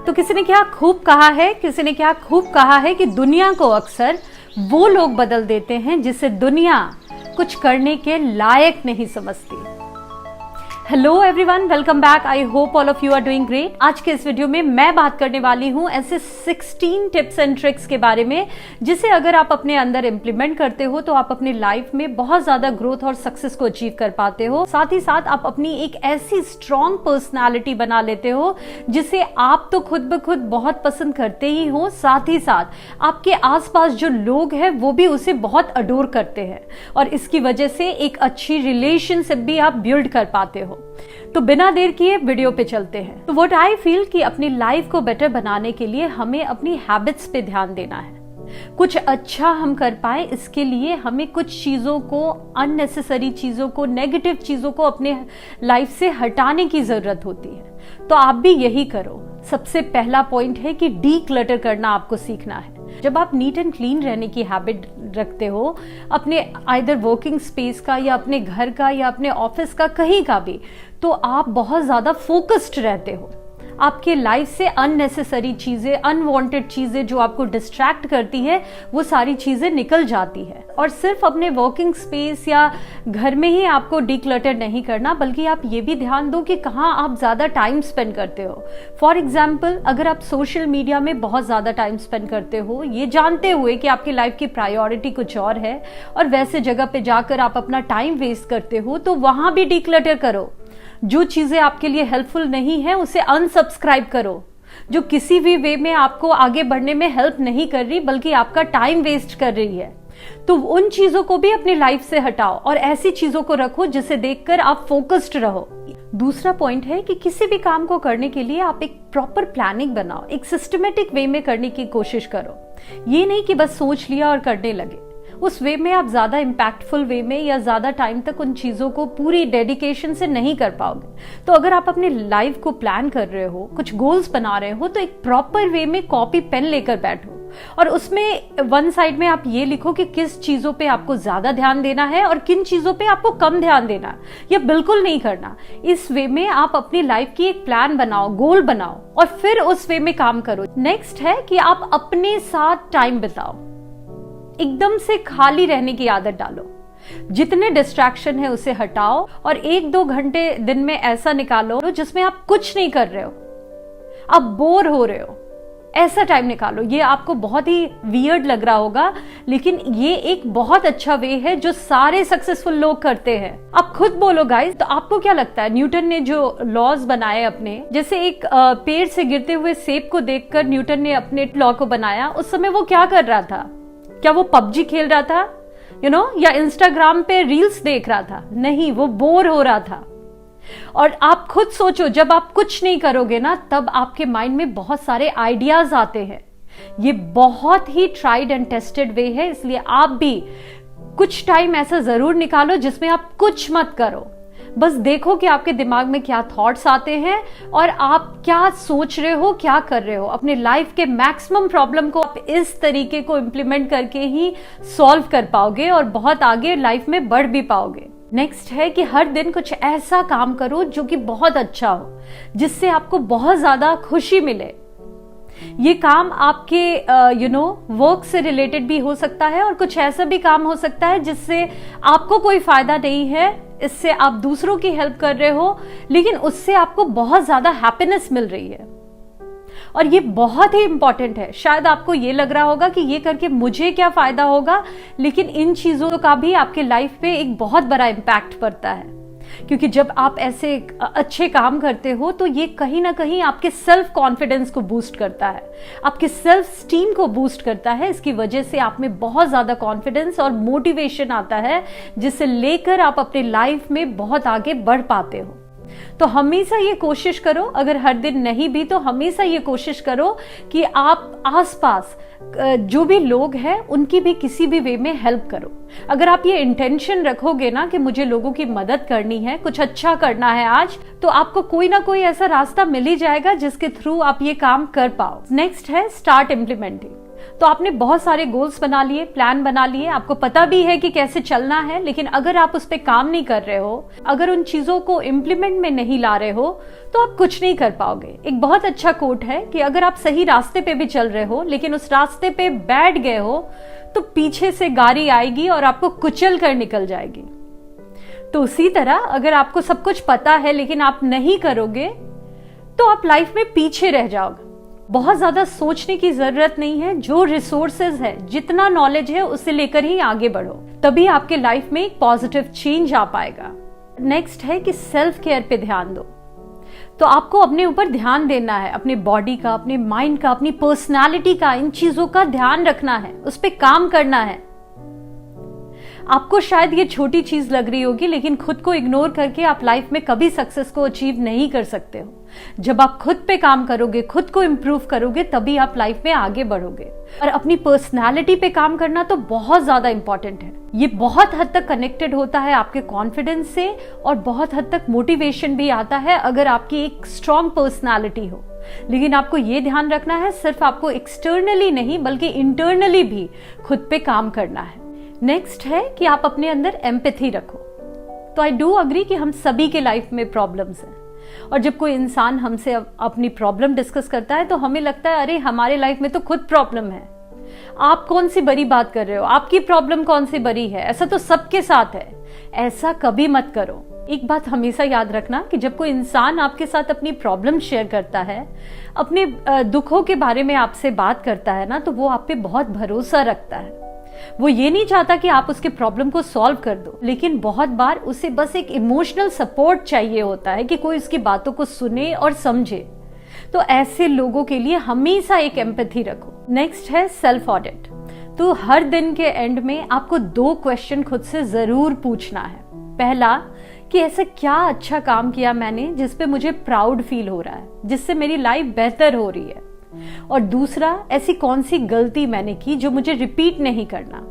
तो किसी ने क्या खूब कहा है कि दुनिया को अक्सर वो लोग बदल देते हैं जिसे दुनिया कुछ करने के लायक नहीं समझती। Hello everyone, welcome back. I hope all of you are doing great. आज के इस वीडियो में मैं बात करने वाली हूं ऐसे 16 टिप्स एंड ट्रिक्स के बारे में जिसे अगर आप अपने अंदर इंप्लीमेंट करते हो तो आप अपनी लाइफ में बहुत ज्यादा ग्रोथ और सक्सेस को अचीव कर पाते हो। साथ ही साथ आप अपनी एक ऐसी स्ट्रॉन्ग पर्सनालिटी बना लेते हो जिसे आप तो खुद ब खुद बहुत पसंद करते ही हो, साथ ही साथ आपके आसपास जो लोग हैं वो भी उसे बहुत अडोर करते हैं और इसकी वजह से एक अच्छी रिलेशनशिप भी आप बिल्ड कर पाते हो। तो बिना देर किए वीडियो पे चलते हैं। तो व्हाट आई फील कि अपनी लाइफ को बेटर बनाने के लिए हमें अपनी हैबिट्स पे ध्यान देना है। कुछ अच्छा हम कर पाए इसके लिए हमें कुछ चीजों को, अननेसेसरी चीजों को, नेगेटिव चीजों को अपने लाइफ से हटाने की जरूरत होती है। तो आप भी यही करो। सबसे पहला पॉइंट है कि डी क्लटर करना आपको सीखना है। जब आप नीट एंड क्लीन रहने की हैबिट रखते हो अपने आइदर वर्किंग स्पेस का या अपने घर का या अपने ऑफिस का, कहीं का भी, तो आप बहुत ज्यादा फोकस्ड रहते हो। आपके लाइफ से अननेसेसरी चीजें, अनवांटेड चीजें जो आपको डिस्ट्रैक्ट करती है वो सारी चीजें निकल जाती है। और सिर्फ अपने वर्किंग स्पेस या घर में ही आपको डिक्लटर नहीं करना, बल्कि आप ये भी ध्यान दो कि कहाँ आप ज्यादा टाइम स्पेंड करते हो। फॉर एग्जाम्पल, अगर आप सोशल मीडिया में बहुत ज्यादा टाइम स्पेंड करते हो ये जानते हुए कि आपकी लाइफ की प्रायोरिटी कुछ और है और वैसे जगह पे जाकर आप अपना टाइम वेस्ट करते हो, तो वहां भी डिक्लटर करो। जो चीजें आपके लिए हेल्पफुल नहीं है उसे अनसब्सक्राइब करो। जो किसी भी वे में आपको आगे बढ़ने में हेल्प नहीं कर रही बल्कि आपका टाइम वेस्ट कर रही है, तो उन चीजों को भी अपनी लाइफ से हटाओ और ऐसी चीजों को रखो जिसे देखकर आप फोकस्ड रहो। दूसरा पॉइंट है कि किसी भी काम को करने के लिए आप एक प्रॉपर प्लानिंग बनाओ, एक सिस्टमेटिक वे में करने की कोशिश करो। ये नहीं कि बस सोच लिया और करने लगे। उस वे में आप ज्यादा इम्पैक्टफुल वे में या ज्यादा टाइम तक उन चीजों को पूरी डेडिकेशन से नहीं कर पाओगे। तो अगर आप अपनी लाइफ को प्लान कर रहे हो, कुछ गोल्स बना रहे हो, तो एक प्रॉपर वे में कॉपी पेन लेकर बैठो और उसमें वन साइड में आप ये लिखो कि किस चीजों पे आपको ज्यादा ध्यान देना है और किन चीजों पे आपको कम ध्यान देना है या बिल्कुल नहीं करना। इस वे में आप अपनी लाइफ की एक प्लान बनाओ, गोल बनाओ और फिर उस वे में काम करो। नेक्स्ट है कि आप अपने साथ टाइम बिताओ। एकदम से खाली रहने की आदत डालो। जितने डिस्ट्रैक्शन है उसे हटाओ और 1-2 घंटे दिन में ऐसा निकालो जिसमें आप कुछ नहीं कर रहे हो, आप बोर हो रहे हो, ऐसा टाइम निकालो। ये आपको बहुत ही वियर्ड लग रहा होगा, लेकिन ये एक बहुत अच्छा वे है जो सारे सक्सेसफुल लोग करते हैं। आप खुद बोलो गाइस, तो आपको क्या लगता है न्यूटन ने जो लॉज बनाए अपने, जैसे एक पेड़ से गिरते हुए सेब को देखकर न्यूटन ने अपने लॉ को बनाया, उस समय वो क्या कर रहा था? क्या वो पबजी खेल रहा था या इंस्टाग्राम पे रील्स देख रहा था? नहीं, वो बोर हो रहा था। और आप खुद सोचो, जब आप कुछ नहीं करोगे ना तब आपके माइंड में बहुत सारे आइडियाज आते हैं। ये बहुत ही ट्राइड एंड टेस्टेड वे है, इसलिए आप भी कुछ टाइम ऐसा जरूर निकालो जिसमें आप कुछ मत करो। बस देखो कि आपके दिमाग में क्या थॉट्स आते हैं और आप क्या सोच रहे हो, क्या कर रहे हो। अपने लाइफ के मैक्सिमम प्रॉब्लम को आप इस तरीके को इम्प्लीमेंट करके ही सॉल्व कर पाओगे और बहुत आगे लाइफ में बढ़ भी पाओगे। नेक्स्ट है कि हर दिन कुछ ऐसा काम करो जो कि बहुत अच्छा हो, जिससे आपको बहुत ज्यादा खुशी मिले। ये काम आपके वर्क से रिलेटेड भी हो सकता है और कुछ ऐसा भी काम हो सकता है जिससे आपको कोई फायदा नहीं है, इससे आप दूसरों की हेल्प कर रहे हो, लेकिन उससे आपको बहुत ज्यादा हैप्पीनेस मिल रही है। और ये बहुत ही इंपॉर्टेंट है। शायद आपको ये लग रहा होगा कि ये करके मुझे क्या फायदा होगा, लेकिन इन चीजों का भी आपके लाइफ पे एक बहुत बड़ा इम्पैक्ट पड़ता है। क्योंकि जब आप ऐसे अच्छे काम करते हो तो ये कहीं ना कहीं आपके सेल्फ कॉन्फिडेंस को बूस्ट करता है, आपके सेल्फ स्टीम को बूस्ट करता है। इसकी वजह से आप में बहुत ज्यादा कॉन्फिडेंस और मोटिवेशन आता है, जिसे लेकर आप अपनी लाइफ में बहुत आगे बढ़ पाते हो। तो हमेशा ये कोशिश करो, अगर हर दिन नहीं भी तो हमेशा ये कोशिश करो कि आप आसपास जो भी लोग हैं उनकी भी किसी भी वे में हेल्प करो। अगर आप ये इंटेंशन रखोगे ना कि मुझे लोगों की मदद करनी है, कुछ अच्छा करना है आज, तो आपको कोई ना कोई ऐसा रास्ता मिल ही जाएगा जिसके थ्रू आप ये काम कर पाओ। नेक्स्ट है स्टार्ट इम्प्लीमेंटिंग। तो आपने बहुत सारे गोल्स बना लिए, प्लान बना लिए, आपको पता भी है कि कैसे चलना है, लेकिन अगर आप उस पर काम नहीं कर रहे हो, अगर उन चीजों को इम्प्लीमेंट में नहीं ला रहे हो, तो आप कुछ नहीं कर पाओगे। एक बहुत अच्छा कोट है कि अगर आप सही रास्ते पे भी चल रहे हो लेकिन उस रास्ते पे बैठ गए हो तो पीछे से गाड़ी आएगी और आपको कुचल कर निकल जाएगी। तो उसी तरह अगर आपको सब कुछ पता है लेकिन आप नहीं करोगे तो आप लाइफ में पीछे रह जाओगे। बहुत ज्यादा सोचने की जरूरत नहीं है, जो रिसोर्सेज है, जितना नॉलेज है उसे लेकर ही आगे बढ़ो, तभी आपके लाइफ में एक पॉजिटिव चेंज आ पाएगा। नेक्स्ट है कि सेल्फ केयर पे ध्यान दो। तो आपको अपने ऊपर ध्यान देना है, अपने बॉडी का, अपने माइंड का, अपनी पर्सनालिटी का, इन चीजों का ध्यान रखना है, उस पर काम करना है। आपको शायद ये छोटी चीज लग रही होगी लेकिन खुद को इग्नोर करके आप लाइफ में कभी सक्सेस को अचीव नहीं कर सकते हो। जब आप खुद पे काम करोगे, खुद को इम्प्रूव करोगे, तभी आप लाइफ में आगे बढ़ोगे। और अपनी पर्सनालिटी पे काम करना तो बहुत ज्यादा इंपॉर्टेंट है। ये बहुत हद तक कनेक्टेड होता है आपके कॉन्फिडेंस से और बहुत हद तक मोटिवेशन भी आता है अगर आपकी एक स्ट्रॉन्ग पर्सनालिटी हो। लेकिन आपको ये ध्यान रखना है, सिर्फ आपको एक्सटर्नली नहीं बल्कि इंटरनली भी खुद पे काम करना है। नेक्स्ट है कि आप अपने अंदर एम्पैथी रखो। तो आई डू अग्री कि हम सभी के लाइफ में प्रॉब्लम्स हैं, और जब कोई इंसान हमसे अपनी प्रॉब्लम डिस्कस करता है तो हमें लगता है अरे हमारे लाइफ में तो खुद प्रॉब्लम है, आप कौन सी बड़ी बात कर रहे हो, आपकी प्रॉब्लम कौन सी बड़ी है, ऐसा तो सबके साथ है। ऐसा कभी मत करो। एक बात हमेशा याद रखना कि जब कोई इंसान आपके साथ अपनी प्रॉब्लम शेयर करता है, अपने दुखों के बारे में आपसे बात करता है ना, तो वो आप पे बहुत भरोसा रखता है। वो ये नहीं चाहता कि आप उसके प्रॉब्लम को सॉल्व कर दो, लेकिन बहुत बार उसे बस एक इमोशनल सपोर्ट चाहिए होता है कि कोई उसकी बातों को सुने और समझे। तो ऐसे लोगों के लिए हमेशा एक एम्पैथी रखो। नेक्स्ट है सेल्फ ऑडिट। तो हर दिन के एंड में आपको 2 क्वेश्चन खुद से जरूर पूछना है। पहला कि ऐसा क्या अच्छा काम किया मैंने जिस पे मुझे प्राउड फील हो रहा है, जिससे मेरी लाइफ बेहतर हो रही है, और दूसरा ऐसी कौन सी गलती मैंने की जो मुझे रिपीट नहीं करना।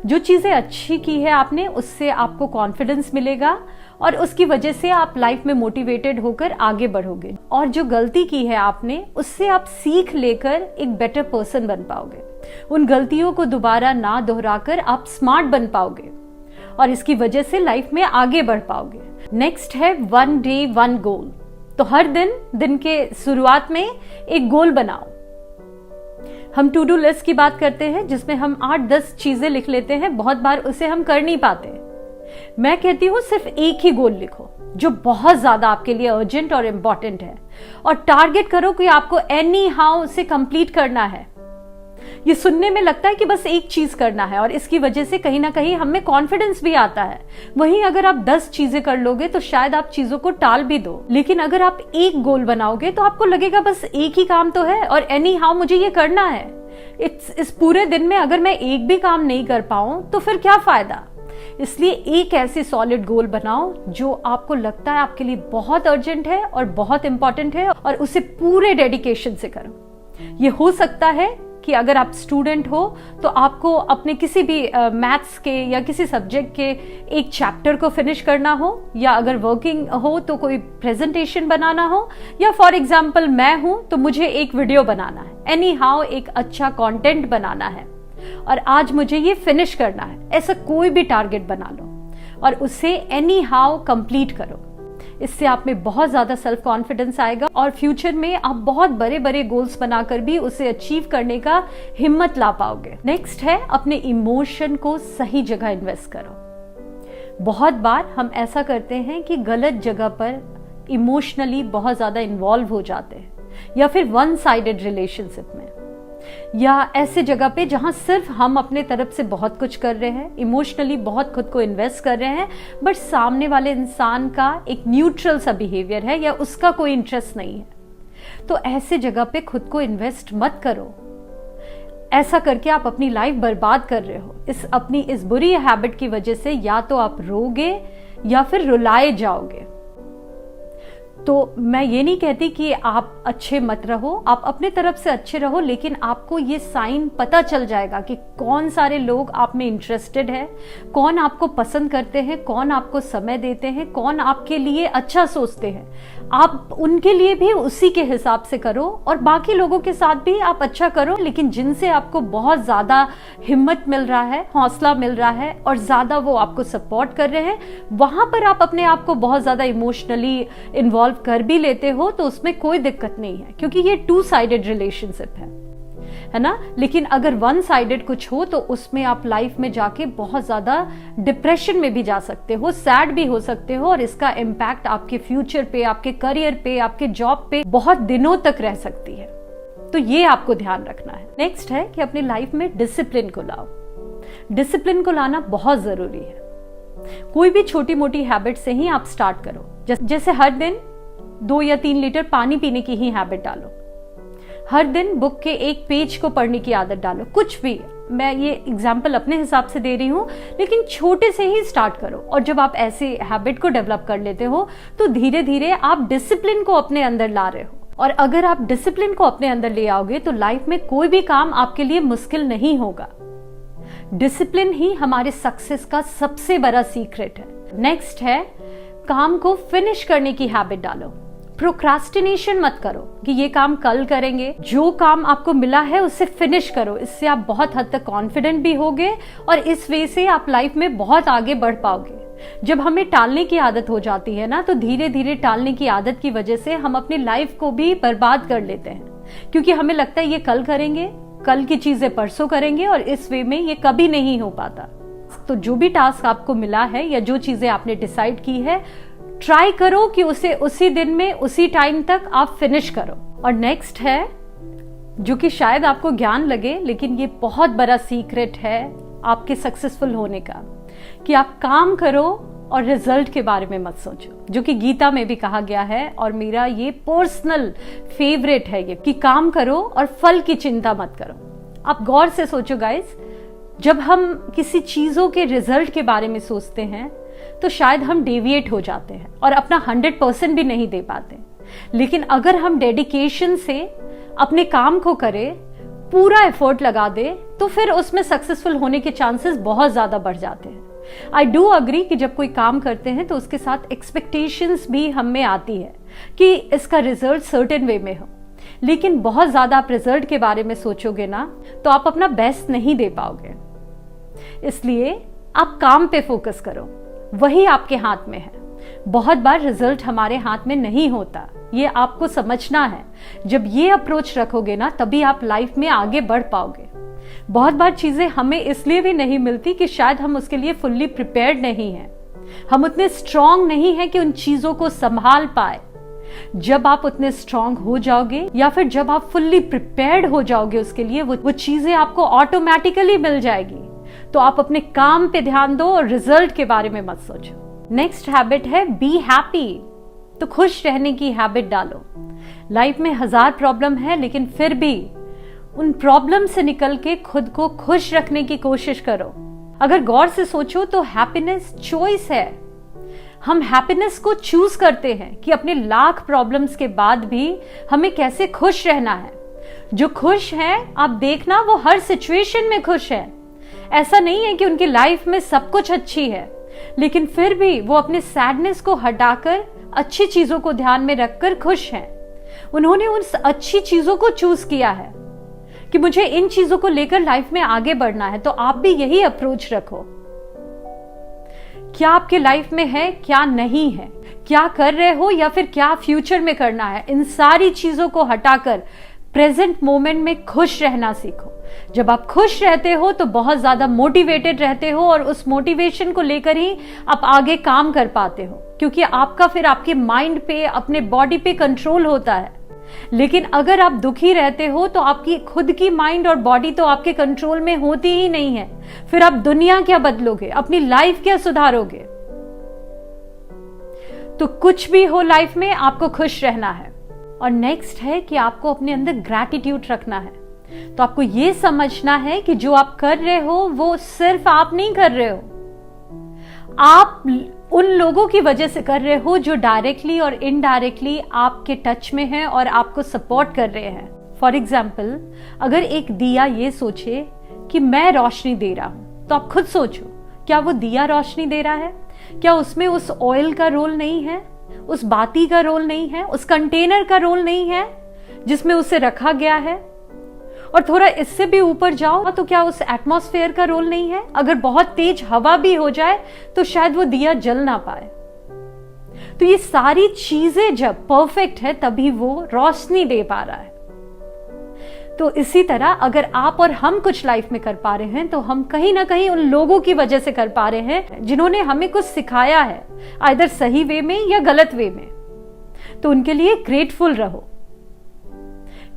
जो चीजें अच्छी की है आपने, उससे आपको कॉन्फिडेंस मिलेगा और उसकी वजह से आप लाइफ में मोटिवेटेड होकर आगे बढ़ोगे, और जो गलती की है आपने उससे आप सीख लेकर एक बेटर पर्सन बन पाओगे। उन गलतियों को दोबारा ना दोहराकर आप स्मार्ट बन पाओगे और इसकी वजह से लाइफ में आगे बढ़ पाओगे। नेक्स्ट है 1 day 1 goal। तो हर दिन के शुरुआत में एक गोल बनाओ। हम टू डू लिस्ट की बात करते हैं जिसमें हम 8-10 चीजें लिख लेते हैं, बहुत बार उसे हम कर नहीं पाते। मैं कहती हूं सिर्फ एक ही गोल लिखो जो बहुत ज्यादा आपके लिए अर्जेंट और इम्पोर्टेंट है, और टारगेट करो कि आपको एनी हाउ उसे कंप्लीट करना है। ये सुनने में लगता है कि बस एक चीज करना है, और इसकी वजह से कहीं ना कहीं हमें कॉन्फिडेंस भी आता है। वहीं अगर आप 10 चीजें कर लोगे तो शायद आप चीजों को टाल भी दो, लेकिन अगर आप एक गोल बनाओगे तो आपको लगेगा बस एक ही काम तो है और एनी हाउ मुझे ये करना है। इस पूरे दिन में अगर मैं एक भी काम नहीं कर पाऊं तो फिर क्या फायदा। इसलिए एक ऐसी सॉलिड गोल बनाओ जो आपको लगता है आपके लिए बहुत अर्जेंट है और बहुत इंपॉर्टेंट है, और उसे पूरे डेडिकेशन से करो। ये हो सकता है कि अगर आप स्टूडेंट हो तो आपको अपने किसी भी मैथ्स के या किसी सब्जेक्ट के एक चैप्टर को फिनिश करना हो, या अगर वर्किंग हो तो कोई प्रेजेंटेशन बनाना हो, या फॉर एग्जाम्पल मैं हूं तो मुझे एक वीडियो बनाना है। एनी हाउ एक अच्छा कंटेंट बनाना है और आज मुझे ये फिनिश करना है। ऐसा कोई भी टारगेट बना लो और उसे एनी हाउ कंप्लीट करो। इससे आप में बहुत ज्यादा सेल्फ कॉन्फिडेंस आएगा और फ्यूचर में आप बहुत बड़े बड़े गोल्स बनाकर भी उसे अचीव करने का हिम्मत ला पाओगे। नेक्स्ट है अपने इमोशन को सही जगह इन्वेस्ट करो। बहुत बार हम ऐसा करते हैं कि गलत जगह पर इमोशनली बहुत ज्यादा इन्वॉल्व हो जाते हैं, या फिर वन साइडेड रिलेशनशिप में, या ऐसे जगह पे जहां सिर्फ हम अपने तरफ से बहुत कुछ कर रहे हैं, इमोशनली बहुत खुद को इन्वेस्ट कर रहे हैं, बट सामने वाले इंसान का एक न्यूट्रल सा बिहेवियर है या उसका कोई इंटरेस्ट नहीं है। तो ऐसे जगह पे खुद को इन्वेस्ट मत करो। ऐसा करके आप अपनी लाइफ बर्बाद कर रहे हो। इस बुरी हैबिट की वजह से या तो आप रोगे या फिर रुलाए जाओगे। तो मैं ये नहीं कहती कि आप अच्छे मत रहो, आप अपने तरफ से अच्छे रहो, लेकिन आपको ये साइन पता चल जाएगा कि कौन सारे लोग आप में इंटरेस्टेड है, कौन आपको पसंद करते हैं, कौन आपको समय देते हैं, कौन आपके लिए अच्छा सोचते हैं। आप उनके लिए भी उसी के हिसाब से करो और बाकी लोगों के साथ भी आप अच्छा करो, लेकिन जिनसे आपको बहुत ज्यादा हिम्मत मिल रहा है, हौसला मिल रहा है और ज्यादा वो आपको सपोर्ट कर रहे हैं, वहां पर आप अपने आप को बहुत ज्यादा इमोशनली इन्वॉल्व कर भी लेते हो तो उसमें कोई दिक्कत नहीं है, क्योंकि ये 2 साइडेड रिलेशनशिप है ना। लेकिन अगर 1 साइडेड कुछ हो तो उसमें आप लाइफ में जाके बहुत ज्यादा डिप्रेशन में भी जा सकते हो, सैड भी हो सकते हो और इसका इम्पैक्ट आपके फ्यूचर पे, आपके करियर पे, आपके जॉब पे बहुत दिनों तक रह सकती है। तो ये आपको ध्यान रखना है। नेक्स्ट है कि अपनी लाइफ में डिसिप्लिन को लाओ। डिसिप्लिन को लाना बहुत जरूरी है। कोई भी छोटी मोटी हैबिट से ही आप स्टार्ट करो। जैसे हर दिन 2 या 3 लीटर पानी पीने की ही हैबिट डालो, हर दिन बुक के एक पेज को पढ़ने की आदत डालो। कुछ भी, मैं ये एग्जाम्पल अपने हिसाब से दे रही हूँ, लेकिन छोटे से ही स्टार्ट करो। और जब आप ऐसे हैबिट को डेवलप कर लेते हो तो धीरे धीरे आप डिसिप्लिन को अपने अंदर ला रहे हो। और अगर आप डिसिप्लिन को अपने अंदर ले आओगे तो लाइफ में कोई भी काम आपके लिए मुश्किल नहीं होगा। डिसिप्लिन ही हमारे सक्सेस का सबसे बड़ा सीक्रेट है। नेक्स्ट है, काम को फिनिश करने की हैबिट डालो। प्रोक्रास्टिनेशन मत करो कि ये काम कल करेंगे। जो काम आपको मिला है उसे फिनिश करो। इससे आप बहुत हद तक कॉन्फिडेंट भी होगे और इस वे से आप लाइफ में बहुत आगे बढ़ पाओगे। जब हमें टालने की आदत हो जाती है ना, तो धीरे धीरे टालने की आदत की वजह से हम अपनी लाइफ को भी बर्बाद कर लेते हैं, क्योंकि हमें लगता है ये कल करेंगे, कल की चीजें परसों करेंगे, और इस वे में ये कभी नहीं हो पाता। तो जो भी टास्क आपको मिला है या जो चीजें आपने डिसाइड की है, ट्राई करो कि उसे उसी दिन में उसी टाइम तक आप फिनिश करो। और नेक्स्ट है, जो कि शायद आपको ज्ञान लगे, लेकिन ये बहुत बड़ा सीक्रेट है आपके सक्सेसफुल होने का, कि आप काम करो और रिजल्ट के बारे में मत सोचो, जो कि गीता में भी कहा गया है और मेरा ये पर्सनल फेवरेट है ये, कि काम करो और फल की चिंता मत करो। आप गौर से सोचो गाइस, जब हम किसी चीजों के रिजल्ट के बारे में सोचते हैं तो शायद हम डेविएट हो जाते हैं और अपना 100% भी नहीं दे पाते। लेकिन अगर हम डेडिकेशन से अपने काम को करें, पूरा एफर्ट लगा दे, तो फिर उसमें सक्सेसफुल होने के चांसेस बहुत ज्यादा बढ़ जाते हैं। आई डू अग्री कि जब कोई काम करते हैं तो उसके साथ एक्सपेक्टेशंस भी हम में आती है कि इसका रिजल्ट सर्टेन वे में हो, लेकिन बहुत ज्यादा आप रिजल्ट के बारे में सोचोगे ना तो आप अपना बेस्ट नहीं दे पाओगे। इसलिए आप काम पे फोकस करो, वही आपके हाथ में है। बहुत बार रिजल्ट हमारे हाथ में नहीं होता, ये आपको समझना है। जब ये अप्रोच रखोगे ना, तभी आप लाइफ में आगे बढ़ पाओगे। बहुत बार चीजें हमें इसलिए भी नहीं मिलती कि शायद हम उसके लिए फुल्ली प्रिपेयर्ड नहीं हैं, हम उतने स्ट्रांग नहीं हैं कि उन चीजों को संभाल पाए। जब आप उतने स्ट्रांग हो जाओगे या फिर जब आप फुल्ली प्रिपेयर्ड हो जाओगे उसके लिए, वो चीजें आपको ऑटोमेटिकली मिल जाएगी। तो आप अपने काम पे ध्यान दो और रिजल्ट के बारे में मत सोचो। नेक्स्ट हैबिट है बी हैप्पी। तो खुश रहने की हैबिट डालो। लाइफ में 1000 प्रॉब्लम है, लेकिन फिर भी उन प्रॉब्लम से निकल के खुद को खुश रखने की कोशिश करो। अगर गौर से सोचो तो हैप्पीनेस चॉइस है। हम हैप्पीनेस को चूज करते हैं कि अपने लाख प्रॉब्लम्स के बाद भी हमें कैसे खुश रहना है। जो खुश है, आप देखना वो हर सिचुएशन में खुश है। ऐसा नहीं है कि उनकी लाइफ में सब कुछ अच्छी है, लेकिन फिर भी वो अपने सैडनेस को हटाकर अच्छी चीजों को ध्यान में रखकर खुश हैं। उन्होंने उन अच्छी चीजों को चूज किया है कि मुझे इन चीजों को लेकर लाइफ में आगे बढ़ना है। तो आप भी यही अप्रोच रखो। क्या आपके लाइफ में है, क्या नहीं है, क्या कर रहे हो या फिर क्या फ्यूचर में करना है, इन सारी चीजों को हटाकर प्रेजेंट मोमेंट में खुश रहना सीखो। जब आप खुश रहते हो तो बहुत ज्यादा मोटिवेटेड रहते हो और उस मोटिवेशन को लेकर ही आप आगे काम कर पाते हो, क्योंकि आपका फिर आपके माइंड पे, अपने बॉडी पे कंट्रोल होता है। लेकिन अगर आप दुखी रहते हो तो आपकी खुद की माइंड और बॉडी तो आपके कंट्रोल में होती ही नहीं है। फिर आप दुनिया क्या बदलोगे, अपनी लाइफ क्या सुधारोगे। तो कुछ भी हो लाइफ में आपको खुश रहना है। और नेक्स्ट है कि आपको अपने अंदर ग्रैटिट्यूड रखना है। तो आपको यह समझना है कि जो आप कर रहे हो वो सिर्फ आप नहीं कर रहे हो, आप उन लोगों की वजह से कर रहे हो जो डायरेक्टली और इनडायरेक्टली आपके टच में हैं और आपको सपोर्ट कर रहे हैं। फॉर एग्जाम्पल, अगर एक दिया ये सोचे कि मैं रोशनी दे रहा हूं, तो आप खुद सोचो, क्या वो दिया रोशनी दे रहा है? क्या उसमें उस ऑयल का रोल नहीं है, उस बाती का रोल नहीं है, उस कंटेनर का रोल नहीं है जिसमें उसे रखा गया है? और थोड़ा इससे भी ऊपर जाओ तो क्या उस एटमॉस्फेयर का रोल नहीं है? अगर बहुत तेज हवा भी हो जाए तो शायद वो दिया जल ना पाए। तो ये सारी चीजें जब परफेक्ट है तभी वो रोशनी दे पा रहा है। तो इसी तरह अगर आप और हम कुछ लाइफ में कर पा रहे हैं तो हम कहीं ना कहीं उन लोगों की वजह से कर पा रहे हैं जिन्होंने हमें कुछ सिखाया है, आइदर सही वे में या गलत वे में। तो उनके लिए ग्रेटफुल रहो।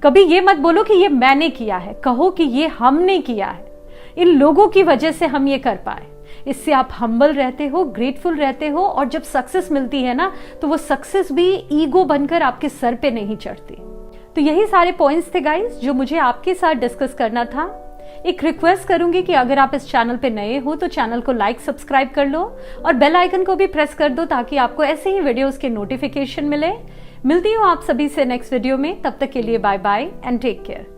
कभी ये मत बोलो कि ये मैंने किया है, कहो कि ये हमने किया है, इन लोगों की वजह से हम ये कर पाए। इससे आप हम्बल रहते हो, ग्रेटफुल रहते हो, और जब सक्सेस मिलती है ना तो वो सक्सेस भी ईगो बनकर आपके सर पे नहीं चढ़ती। तो यही सारे पॉइंट्स थे गाइस जो मुझे आपके साथ डिस्कस करना था। एक रिक्वेस्ट करूंगी कि अगर आप इस चैनल पे नए हो तो चैनल को लाइक सब्सक्राइब कर लो और बेल आइकन को भी प्रेस कर दो ताकि आपको ऐसे ही वीडियोस के नोटिफिकेशन मिले। मिलती हूँ आप सभी से नेक्स्ट वीडियो में, तब तक के लिए bye bye and take care.